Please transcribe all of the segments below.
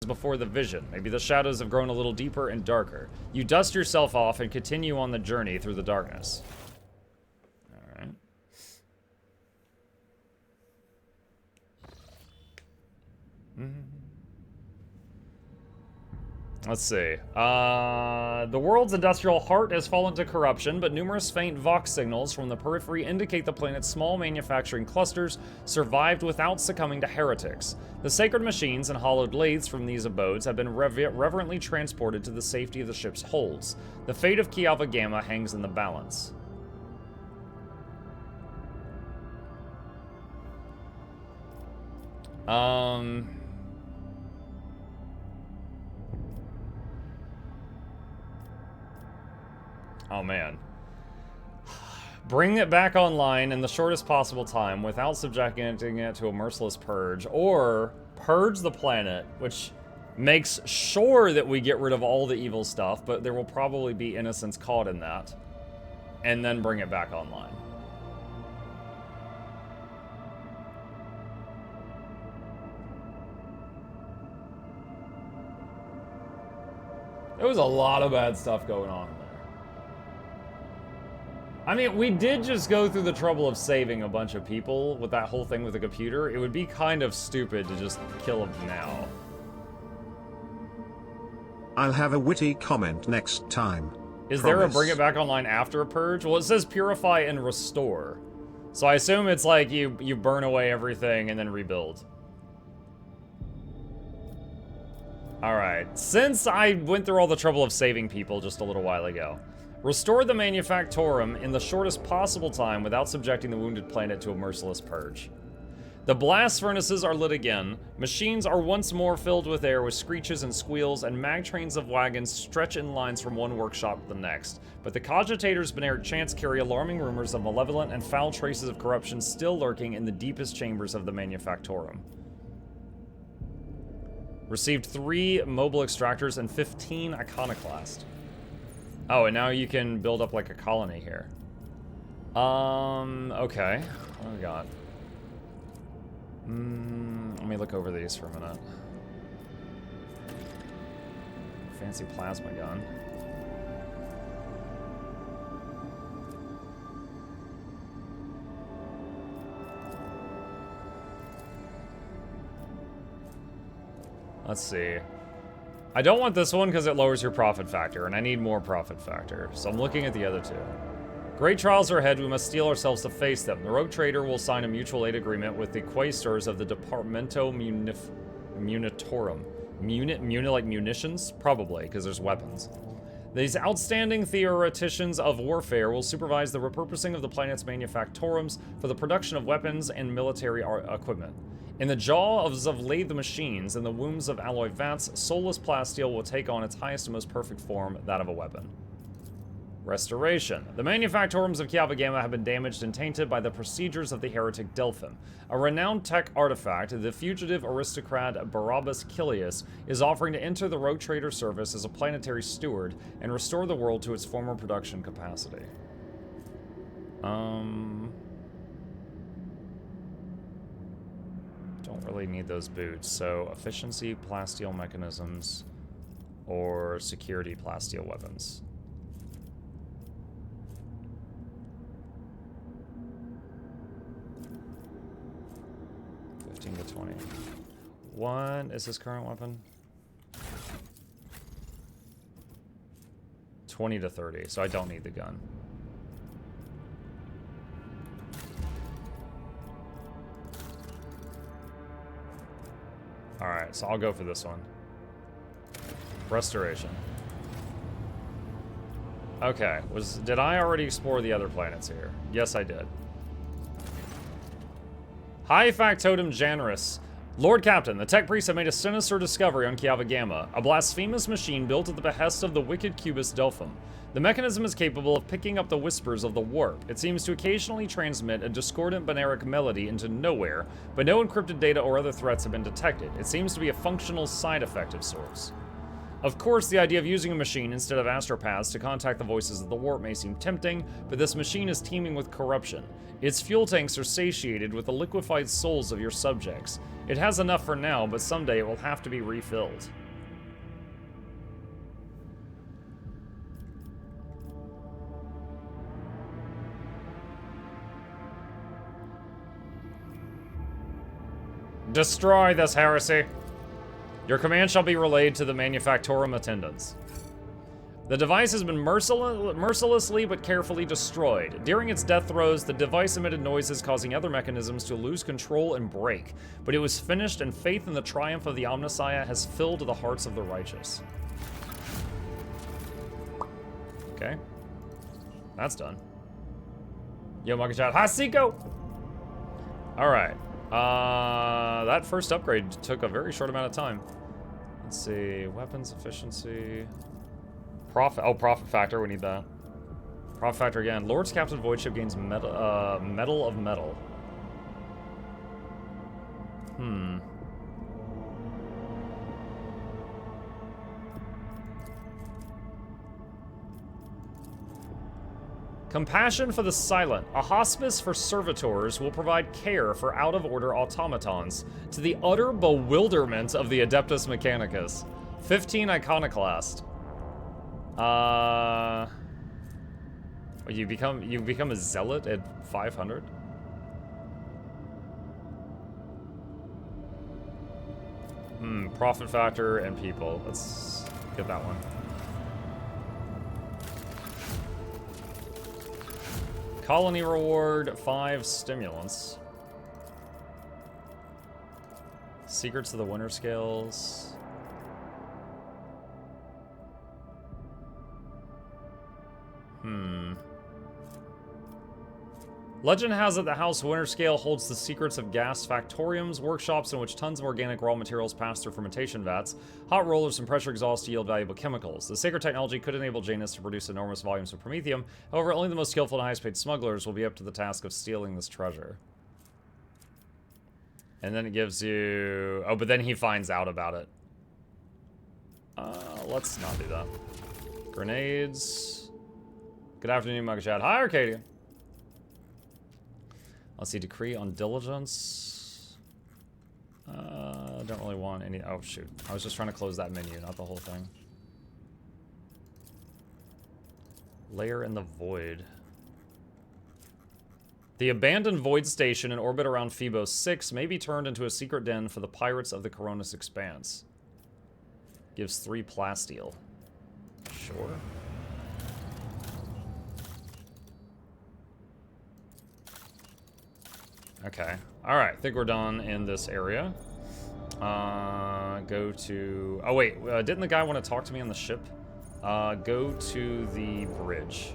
before the vision. Maybe the shadows have grown a little deeper and darker. You dust yourself off and continue on the journey through the darkness. Alright. Let's see. The world's industrial heart has fallen to corruption, but numerous faint Vox signals from the periphery indicate the planet's small manufacturing clusters survived without succumbing to heretics. The sacred machines and hollowed lathes from these abodes have been reverently transported to the safety of the ship's holds. The fate of Kiava Gamma hangs in the balance. Oh man. Bring it back online in the shortest possible time without subjecting it to a merciless purge, or purge the planet, which makes sure that we get rid of all the evil stuff, but there will probably be innocents caught in that, and then bring it back online. There was a lot of bad stuff going on in there. I mean, we did just go through the trouble of saving a bunch of people with that whole thing with the computer. It would be kind of stupid to just kill them now. I'll have a witty comment next time. Is there a bring it back online after a purge? Well, it says purify and restore. So I assume it's like you burn away everything and then rebuild. Alright, since I went through all the trouble of saving people just a little while ago, restore the Manufactorum in the shortest possible time without subjecting the wounded planet to a merciless purge. The blast furnaces are lit again, machines are once more filled with air with screeches and squeals, and mag trains of wagons stretch in lines from one workshop to the next. But the cogitators beneath chance carry alarming rumors of malevolent and foul traces of corruption still lurking in the deepest chambers of the Manufactorum. Received 3 mobile extractors and 15 iconoclast. Oh, and now you can build up like a colony here. Okay. What do we got? Let me look over these for a minute. Fancy plasma gun. Let's see. I don't want this one because it lowers your profit factor, and I need more profit factor, so I'm looking at the other two. Great trials are ahead, we must steel ourselves to face them. The rogue trader will sign a mutual aid agreement with the quaestors of the Departamento Munitorum. Muni like munitions? Probably, because there's weapons. These outstanding theoreticians of warfare will supervise the repurposing of the planet's manufactorums for the production of weapons and military equipment. In the jaws of lathe machines and the wombs of alloy vats, soulless plasteel will take on its highest and most perfect form, that of a weapon. Restoration. The manufactorums of Kiava Gamma have been damaged and tainted by the procedures of the heretic Delphim. A renowned tech artifact, the fugitive aristocrat Barabbas Kilius, is offering to enter the rogue trader service as a planetary steward and restore the world to its former production capacity. Don't really need those boots, so efficiency plasteel mechanisms or security plasteel weapons. To 20. What is his current weapon? 20 to 30, so I don't need the gun. Alright, so I'll go for this one. Restoration. Okay, did I already explore the other planets here? Yes, I did. High Factotum Janrus. Lord Captain, the tech priests have made a sinister discovery on Kiava Gamma, a blasphemous machine built at the behest of the wicked cubist Delphim. The mechanism is capable of picking up the whispers of the warp. It seems to occasionally transmit a discordant Benaric melody into nowhere, but no encrypted data or other threats have been detected. It seems to be a functional side effect of sorts. Of course, the idea of using a machine instead of astropaths to contact the voices of the warp may seem tempting, but this machine is teeming with corruption. Its fuel tanks are satiated with the liquefied souls of your subjects. It has enough for now, but someday it will have to be refilled. Destroy this heresy. Your command shall be relayed to the manufactorum attendants. The device has been mercilessly but carefully destroyed. During its death throes, the device emitted noises causing other mechanisms to lose control and break. But it was finished, and faith in the triumph of the Omnissiah has filled the hearts of the righteous. Okay. That's done. Yo, Monkey Chat. Hasiko! Alright. That first upgrade took a very short amount of time. Let's see, weapons efficiency. Profit factor, we need that. Profit factor again. Lord's Captain Void Ship gains metal of metal. Compassion for the Silent. A hospice for servitors will provide care for out-of-order automatons, to the utter bewilderment of the Adeptus Mechanicus. 15 Iconoclast. You become a zealot at 500? Profit factor and people. Let's get that one. Colony reward, 5 stimulants. Secrets of the Winter Scales. Legend has it the House Winterscale holds the secrets of gas factoriums, workshops in which tons of organic raw materials pass through fermentation vats. Hot rollers and pressure exhaust yield valuable chemicals. The sacred technology could enable Janus to produce enormous volumes of promethium. However, only the most skillful and highest paid smugglers will be up to the task of stealing this treasure. And then it gives you... Oh, but then he finds out about it. Let's not do that. Grenades. Good afternoon, Mugashad. Hi, Arcadia. Let's see, decree on diligence. Don't really want any... Oh, shoot. I was just trying to close that menu, not the whole thing. Layer in the void. The abandoned void station in orbit around Phoebos 6 may be turned into a secret den for the pirates of the Coronis Expanse. Gives 3 plasteel. Sure. Okay. Alright, I think we're done in this area. Go to... Oh, wait. Didn't the guy want to talk to me on the ship? Go to the bridge.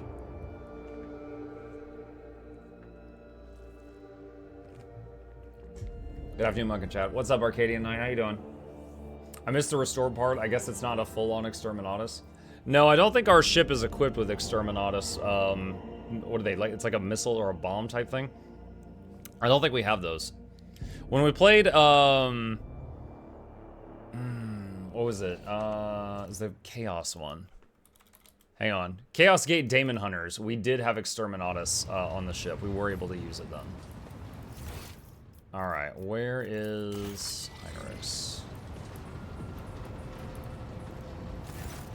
Good afternoon, Monk and Chat. What's up, Arcadian Knight? How you doing? I missed the restored part. I guess it's not a full-on Exterminatus. No, I don't think our ship is equipped with Exterminatus. What are they? Like, it's like a missile or a bomb type thing? I don't think we have those. When we played, what was it? It was the Chaos one. Hang on. Chaos Gate Daemon Hunters. We did have Exterminatus on the ship. We were able to use it then. Alright, where is Heinrichs?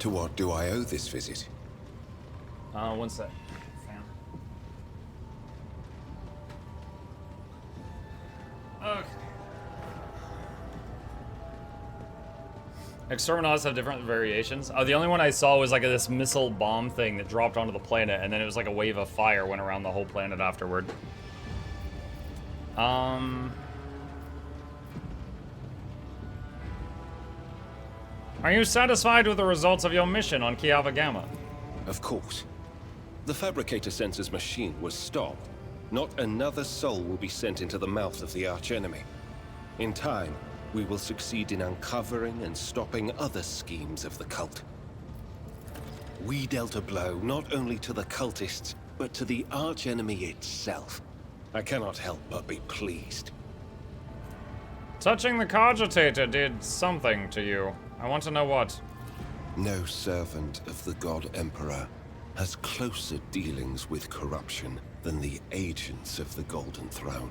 To what do I owe this visit? One sec. Okay. Exterminatus have different variations. The only one I saw was like this missile bomb thing that dropped onto the planet, and then it was like a wave of fire went around the whole planet afterward. Are you satisfied with the results of your mission on Kiava Gamma? Of course. The Fabricator Sensor's machine was stopped. Not another soul will be sent into the mouth of the archenemy. In time, we will succeed in uncovering and stopping other schemes of the cult. We dealt a blow not only to the cultists, but to the archenemy itself. I cannot help but be pleased. Touching the cogitator did something to you. I want to know what. No servant of the God Emperor has closer dealings with corruption than the agents of the Golden Throne.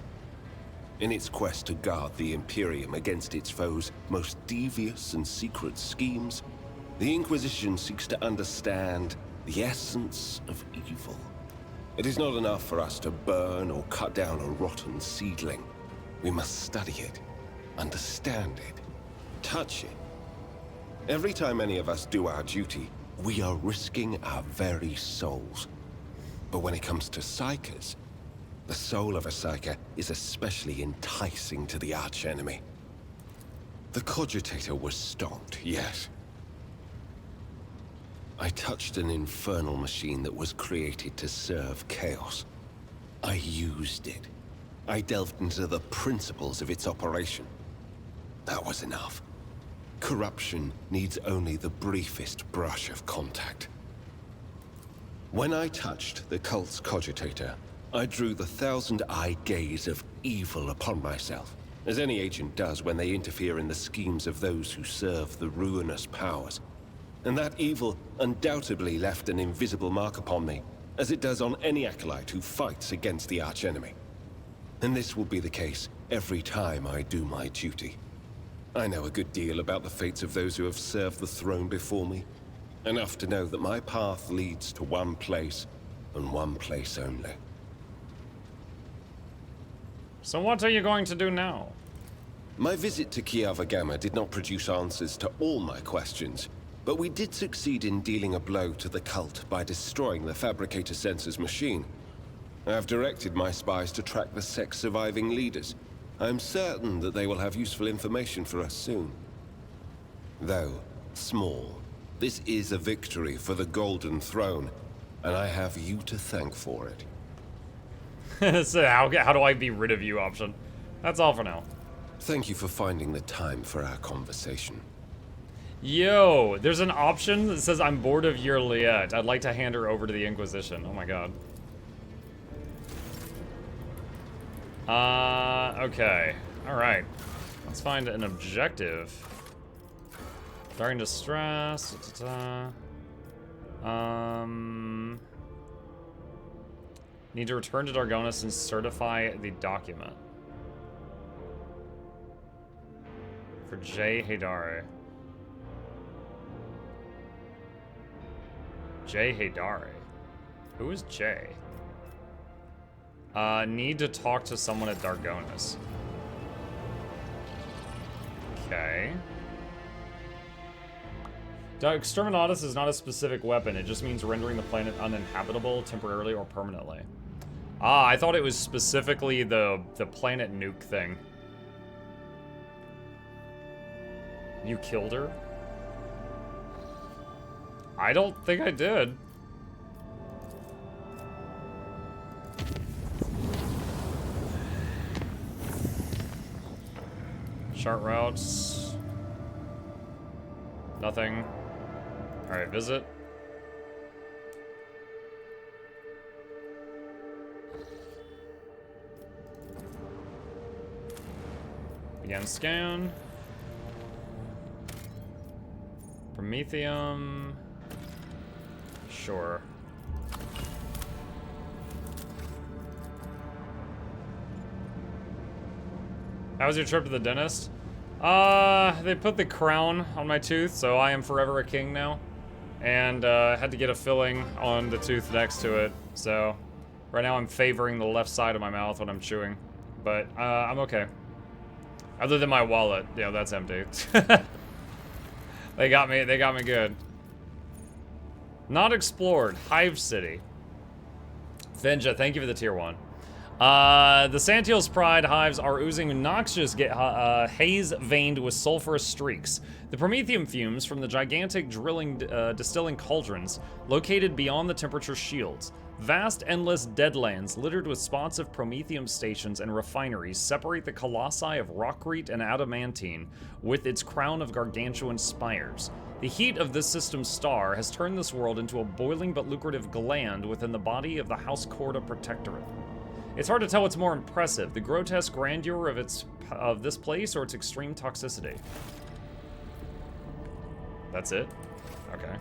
In its quest to guard the Imperium against its foes' most devious and secret schemes, the Inquisition seeks to understand the essence of evil. It is not enough for us to burn or cut down a rotten seedling. We must study it, understand it, touch it. Every time any of us do our duty, we are risking our very souls. But when it comes to Psykers, the soul of a Psyker is especially enticing to the archenemy. The Cogitator was stopped, yes. I touched an infernal machine that was created to serve chaos. I used it. I delved into the principles of its operation. That was enough. Corruption needs only the briefest brush of contact. When I touched the cult's Cogitator, I drew the thousand-eyed gaze of evil upon myself, as any agent does when they interfere in the schemes of those who serve the ruinous powers. And that evil undoubtedly left an invisible mark upon me, as it does on any acolyte who fights against the archenemy. And this will be the case every time I do my duty. I know a good deal about the fates of those who have served the throne before me. Enough to know that my path leads to one place, and one place only. So what are you going to do now? My visit to Kiava Gamma did not produce answers to all my questions, but we did succeed in dealing a blow to the cult by destroying the Fabricator Sensor's machine. I have directed my spies to track the sect's surviving leaders. I am certain that they will have useful information for us soon. Though small, this is a victory for the Golden Throne, and I have you to thank for it. So how do I be rid of you option? That's all for now. Thank you for finding the time for our conversation. Yo, there's an option that says I'm bored of your Liette. I'd like to hand her over to the Inquisition. Oh my god. Okay. Alright. Let's find an objective. During distress. Need to return to Dargonis and certify the document. For Jay Haydare. Jay Haydare? Who is Jay? Need to talk to someone at Dargonis. Okay. Exterminatus is not a specific weapon. It just means rendering the planet uninhabitable temporarily or permanently. Ah, I thought it was specifically the planet nuke thing. You killed her? I don't think I did. Chart routes. Nothing. Alright, visit. Begin scan. Promethium. Sure. How was your trip to the dentist? They put the crown on my tooth, so I am forever a king now. And had to get a filling on the tooth next to it. So right now I'm favoring the left side of my mouth when I'm chewing. But I'm okay. Other than my wallet, yeah, that's empty. They got me good. Not explored, Hive City. Finja, thank you for the tier 1. The Santiel's Pride hives are oozing noxious haze veined with sulfurous streaks. The promethium fumes from the gigantic distilling cauldrons located beyond the temperature shields. Vast, endless deadlands littered with spots of promethium stations and refineries separate the colossi of rockreet and adamantine with its crown of gargantuan spires. The heat of this system's star has turned this world into a boiling but lucrative gland within the body of the House Corda Protectorate. It's hard to tell what's more impressive, the grotesque grandeur of this place or its extreme toxicity. That's it? Okay.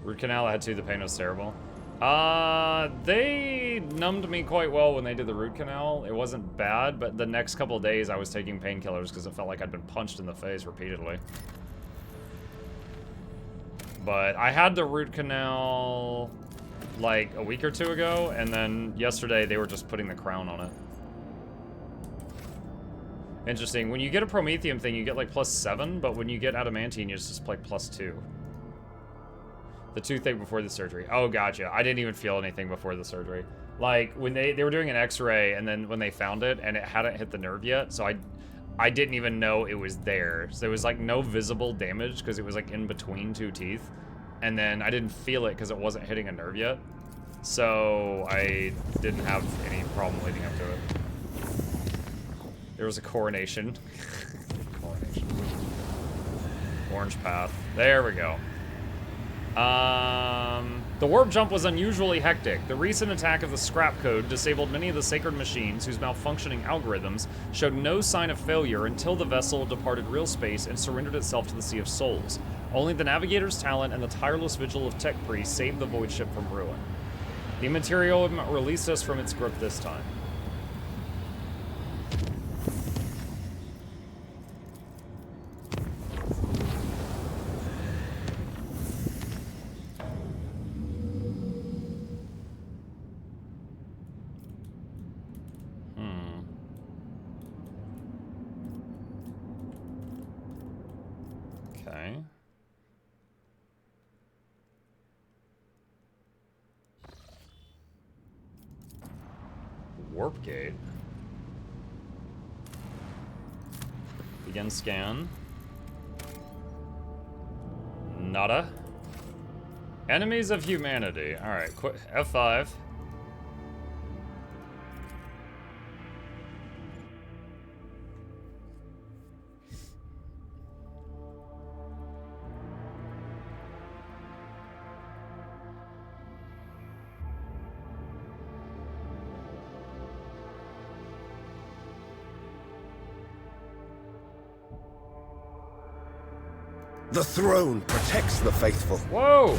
Root canal, I had to, the pain was terrible. They numbed me quite well when they did the root canal. It wasn't bad, but the next couple of days I was taking painkillers because it felt like I'd been punched in the face repeatedly. But I had the root canal like a week or two ago, and then yesterday they were just putting the crown on it. Interesting. When you get a Prometheum thing, you get like +7, but when you get Adamantine, you just like +2. The toothache before the surgery. Oh, gotcha. I didn't even feel anything before the surgery. Like, when they were doing an x-ray, and then when they found it, and it hadn't hit the nerve yet, so I didn't even know it was there. So there was like no visible damage, because it was like in between two teeth. And then I didn't feel it, because it wasn't hitting a nerve yet. So I didn't have any problem leading up to it. There was a coronation. Coronation. Orange path. There we go. The warp jump was unusually hectic. The recent attack of the scrap code disabled many of the sacred machines whose malfunctioning algorithms showed no sign of failure until the vessel departed real space and surrendered itself to the Sea of Souls. Only the navigator's talent and the tireless vigil of tech priests saved the void ship from ruin. The Immaterium released us from its grip this time. Okay. Warp gate. Begin scan. Nada. Enemies of humanity. Alright, F5. The throne protects the faithful. Whoa!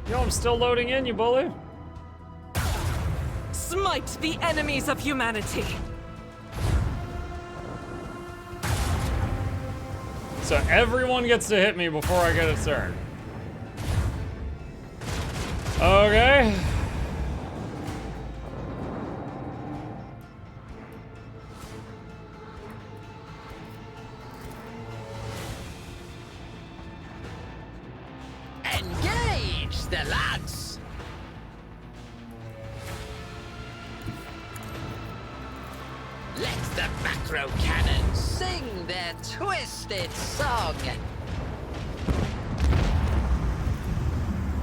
Yo, I'm still loading in, you bully. Smite the enemies of humanity. So everyone gets to hit me before I get a turn. Okay. Engage the lads! Let the macro cannons sing their twisted song!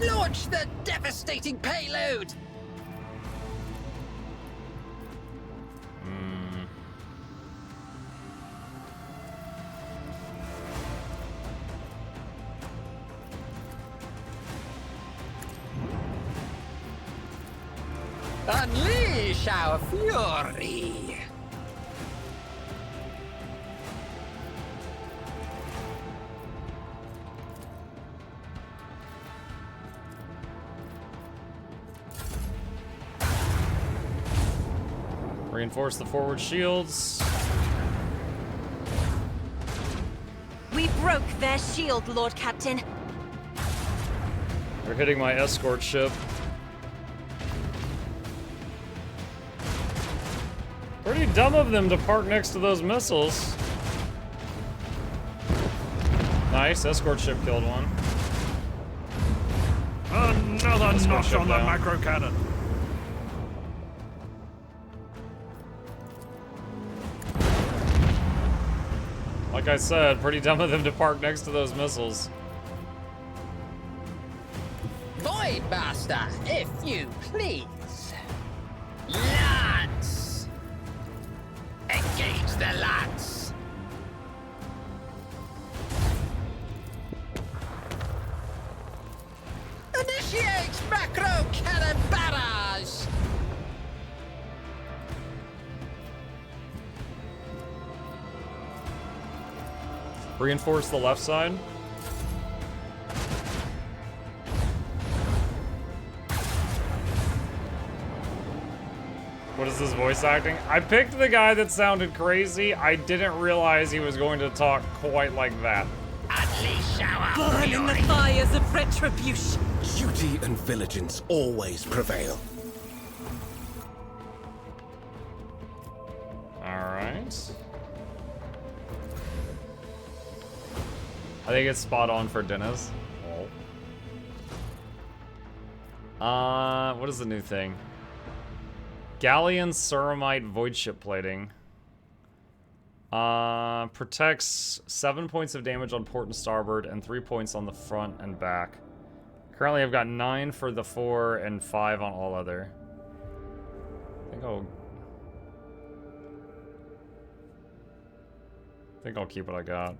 Launch the devastating payload! Unleash our fury! Reinforce the forward shields. We broke their shield, Lord Captain. They're hitting my escort ship. Pretty dumb of them to park next to those missiles. Nice, escort ship killed one. Another notch on the macro cannon. Like I said, pretty dumb of them to park next to those missiles. Voidmaster, if you please. Lads! Engage the lads! Initiate macro cannon barrage! Reinforce the left side. What is this voice acting? I picked the guy that sounded crazy. I didn't realize he was going to talk quite like that. Burn in the fires of retribution. Duty and vigilance always prevail. Alright. I think it's spot on for Dennis. What is the new thing? Galleon Ceramite Void Ship Plating. Protects 7 points of damage on port and starboard and 3 points on the front and back. Currently I've got 9 for the 4 and 5 on all other. I think I'll keep what I got.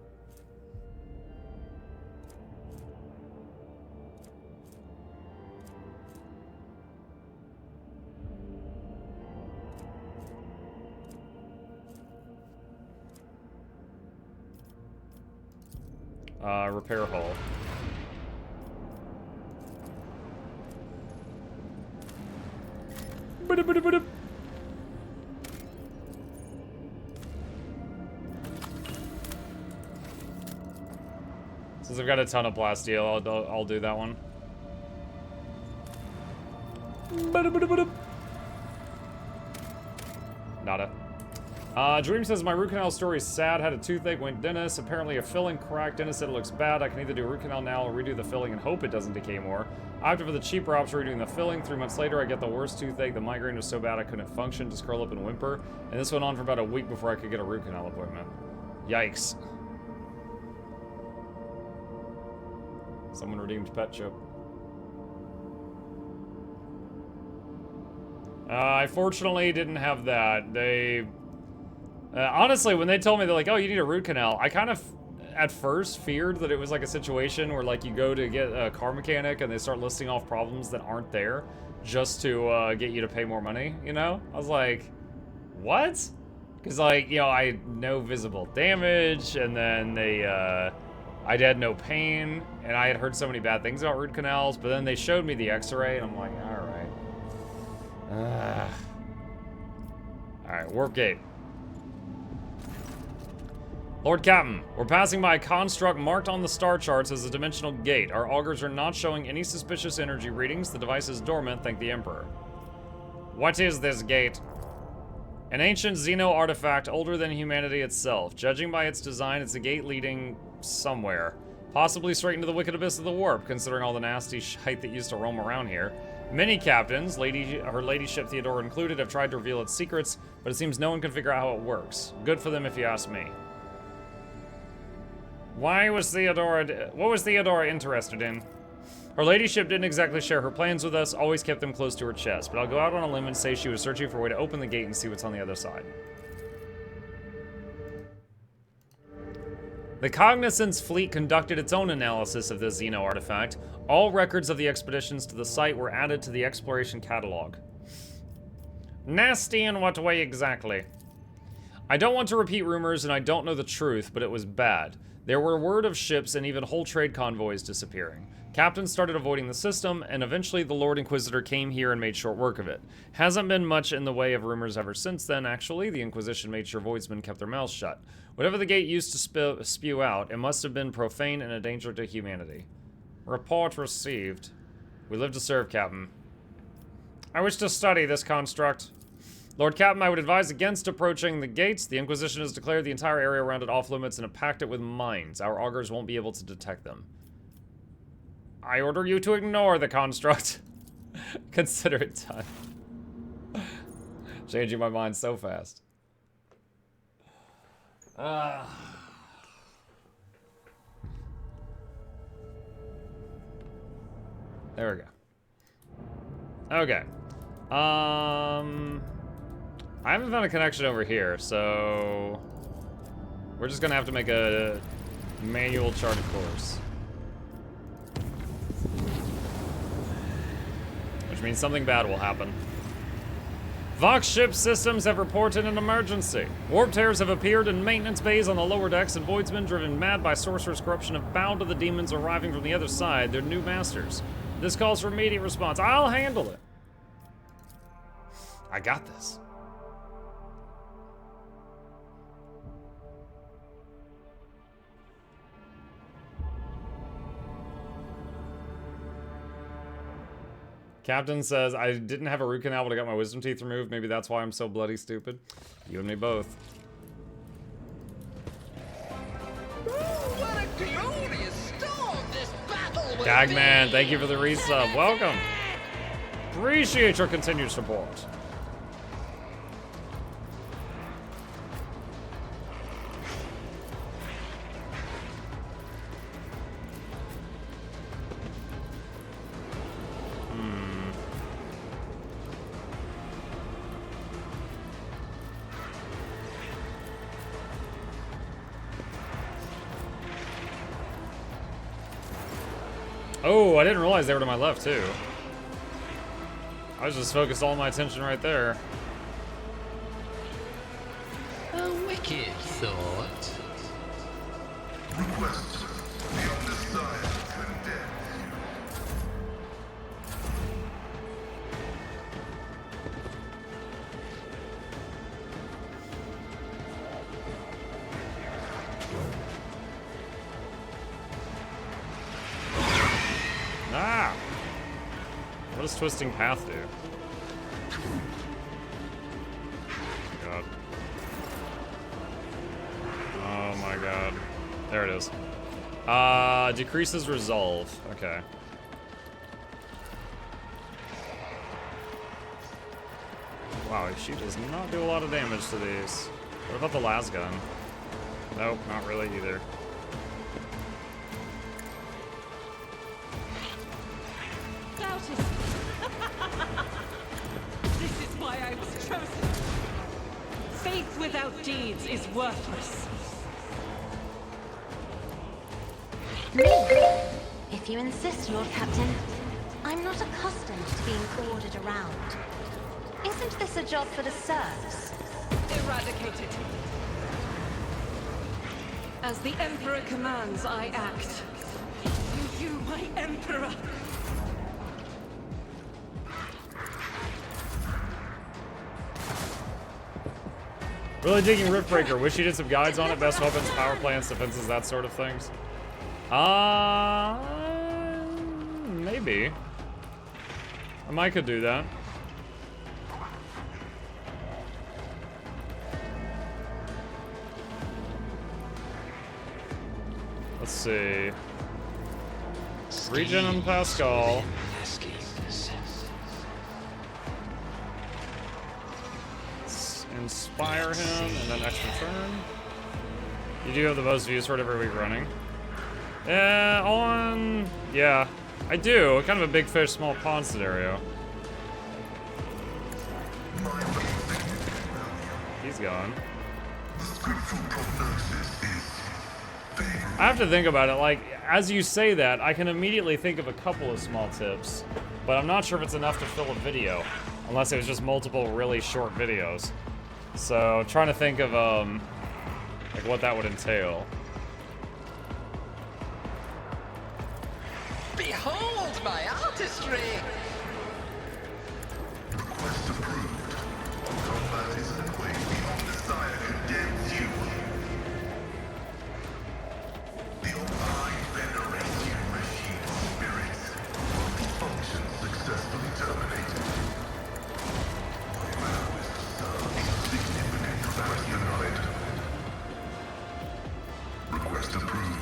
Repair hull. Since I've got a ton of plasteel, I'll do that one. Nada. Dream says, my root canal story is sad. Had a toothache, went dentist. Apparently a filling cracked. Dentist said it looks bad. I can either do a root canal now or redo the filling and hope it doesn't decay more. I opted for the cheaper option, redoing the filling. 3 months later, I get the worst toothache. The migraine was so bad I couldn't function, just curl up and whimper. And this went on for about a week before I could get a root canal appointment. Yikes. Someone redeemed Pet Chip. I fortunately didn't have that. They... honestly, when they told me, they're like, oh, you need a root canal, I kind of, at first, feared that it was like a situation where, like, you go to get a car mechanic and they start listing off problems that aren't there just to get you to pay more money, you know? I was like, what? Because, like, you know, I had no visible damage, and then they, I had no pain, and I had heard so many bad things about root canals, but then they showed me the x-ray, and I'm like, alright. Alright, warp gate. Lord Captain, we're passing by a construct marked on the star charts as a dimensional gate. Our augurs are not showing any suspicious energy readings. The device is dormant, thank the Emperor. What is this gate? An ancient Xeno artifact older than humanity itself. Judging by its design, it's a gate leading somewhere. Possibly straight into the wicked abyss of the warp, considering all the nasty shite that used to roam around here. Many captains, her ladyship Theodora included, have tried to reveal its secrets, but it seems no one can figure out how it works. Good for them if you ask me. What was Theodora interested in? Her ladyship didn't exactly share her plans with us, always kept them close to her chest, but I'll go out on a limb and say she was searching for a way to open the gate and see what's on the other side. The Cognizance fleet conducted its own analysis of the Xeno artifact. All records of the expeditions to the site were added to the exploration catalog. Nasty in what way exactly? I don't want to repeat rumors and I don't know the truth, but it was bad. There were word of ships and even whole trade convoys disappearing. Captains started avoiding the system, and eventually the Lord Inquisitor came here and made short work of it. Hasn't been much in the way of rumors ever since then, actually. The Inquisition made sure Voidsmen kept their mouths shut. Whatever the gate used to spew out, it must have been profane and a danger to humanity. Report received. We live to serve, Captain. I wish to study this construct. Lord Captain, I would advise against approaching the gates. The Inquisition has declared the entire area around it off limits and have packed it with mines. Our augurs won't be able to detect them. I order you to ignore the construct. Consider it done. Changing my mind so fast. There we go. Okay. I haven't found a connection over here, so we're just gonna have to make a manual charted course. Which means something bad will happen. Vox ship systems have reported an emergency. Warp tears have appeared in maintenance bays on the lower decks, and Voidsmen, driven mad by Sorcerer's corruption, have bowed to the demons arriving from the other side, their new masters. This calls for immediate response. I'll handle it. I got this. Captain says, I didn't have a root canal, but I got my wisdom teeth removed. Maybe that's why I'm so bloody stupid. You and me both. Ooh, what a glorious storm this battle will Gagman, be. thank you for the resub. Welcome. Appreciate your continued support. Oh, I didn't realize they were to my left, too. I was just focused all my attention right there. A wicked thought. Request the Omniscient condemns you. Ah! What does Twisting Path do? God. Oh my god. There it is. Decreases resolve. Okay. Wow, she does not do a lot of damage to these. What about the last gun? Nope, not really either. This is why I was chosen. Faith without deeds is worthless. If you insist, Lord Captain. I'm not accustomed to being ordered around. Isn't this a job for the serfs? Eradicated. As the Emperor commands, I act. You, my Emperor. Really digging Riftbreaker. Wish you did some guides on it. Best weapons, power plants, defenses, that sort of things. Maybe. I might could do that. Let's see. Regen and Pascal. Inspire him, and then extra turn. You do have the most views for it every week running. Yeah, I do. Kind of a big fish, small pond scenario. He's gone. I have to think about it. Like, as you say that, I can immediately think of a couple of small tips, but I'm not sure if it's enough to fill a video, unless it was just multiple really short videos. So, trying to think of, like, what that would entail. Behold my artistry! Request approved. Combat is underway. The Omniscient condemns you. The Almighty Veneration Machine spirits. Function successfully terminated. My vow is to serve significant capacity denied. Request approved.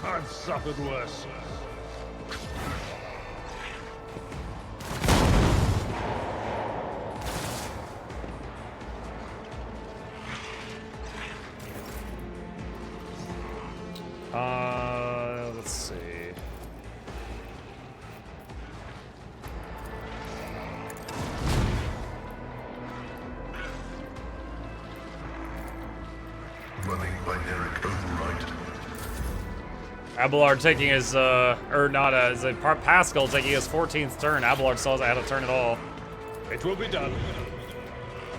I've suffered worse. Let's see. Running binaric override. Abelard taking his, or not, is it Pascal taking his 14th turn. Abelard still hasn't had a turn at all. It will be done.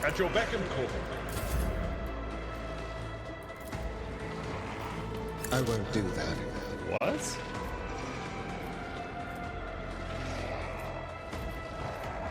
At your beck and call. I won't do that. What?